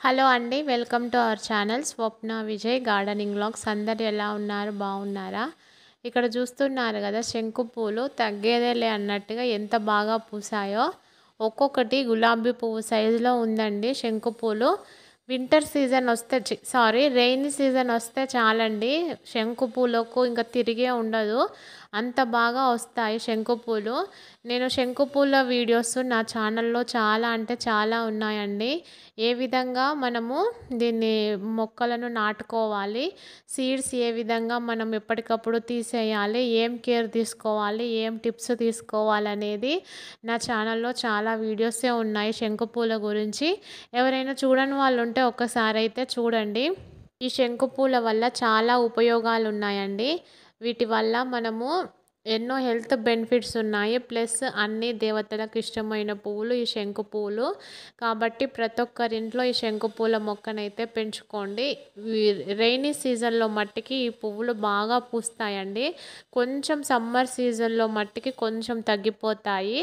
Hello అండి. Welcome to our channel Swapna Vijay gardening vlogs. అందరు ఎలా ఉన్నారు? బాగున్నారా? ఇక్కడ చూస్తున్నారు కదా, శంకు పూలు తగ్గేదేలే అన్నట్టుగా ఎంత బాగా పూసాయో. ఒక్కొక్కటి గులాబీ పువ్వు సైజులో ఉందండి శంకు పూలు. వింటర్ సీజన్ వస్తే రెయినీ సీజన్ వస్తే చాలండి, శంకు పూలకు ఇంకా తిరిగే ఉండదు, అంత బాగా వస్తాయి శంకు పూలు. నేను శంకు పూల వీడియోస్ నా ఛానల్లో చాలా అంటే చాలా ఉన్నాయండి. ఏ విధంగా మనము దీన్ని మొక్కలను నాటుకోవాలి, సీడ్స్ ఏ విధంగా మనం ఎప్పటికప్పుడు తీసేయాలి, ఏం కేర్ తీసుకోవాలి, ఏం టిప్స్ తీసుకోవాలనేది నా ఛానల్లో చాలా వీడియోసే ఉన్నాయి శంకు పూల గురించి. ఎవరైనా చూడని వాళ్ళు ఉంటే ఒక్కసారి అయితే చూడండి. ఈ శంకు పూల వల్ల చాలా ఉపయోగాలు ఉన్నాయండి. వీటి వల్ల మనము ఎన్నో హెల్త్ బెనిఫిట్స్ ఉన్నాయి. ప్లస్ అన్ని దేవతలకు ఇష్టమైన పువ్వులు ఈ శంకు పువ్వులు. కాబట్టి ప్రతి ఒక్కరింట్లో ఈ శంకు పూల మొక్కనైతే పెంచుకోండి. రెయినీ సీజన్లో మట్టికి ఈ పువ్వులు బాగా పూస్తాయండి. కొంచెం సమ్మర్ సీజన్లో మట్టికి కొంచెం తగ్గిపోతాయి.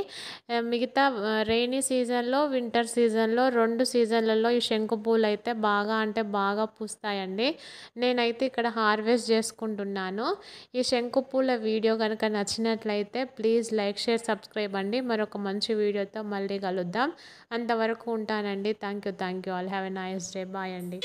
మిగతా రెయినీ సీజన్లో, వింటర్ సీజన్లో, 2 సీజన్లలో ఈ శంకు పూలు అయితే బాగా అంటే బాగా పూస్తాయండి. నేనైతే ఇక్కడ హార్వెస్ట్ చేసుకుంటున్నాను. ఈ శంకు పూల వీడియో కనుక నచ్చినట్లయితే ప్లీజ్ లైక్, షేర్, సబ్స్క్రైబ్ అండి. మరొక మంచి వీడియోతో మళ్ళీ కలుద్దాం. అంతవరకు ఉంటానండి. Thank you all. Have a nice day. Bye అండి.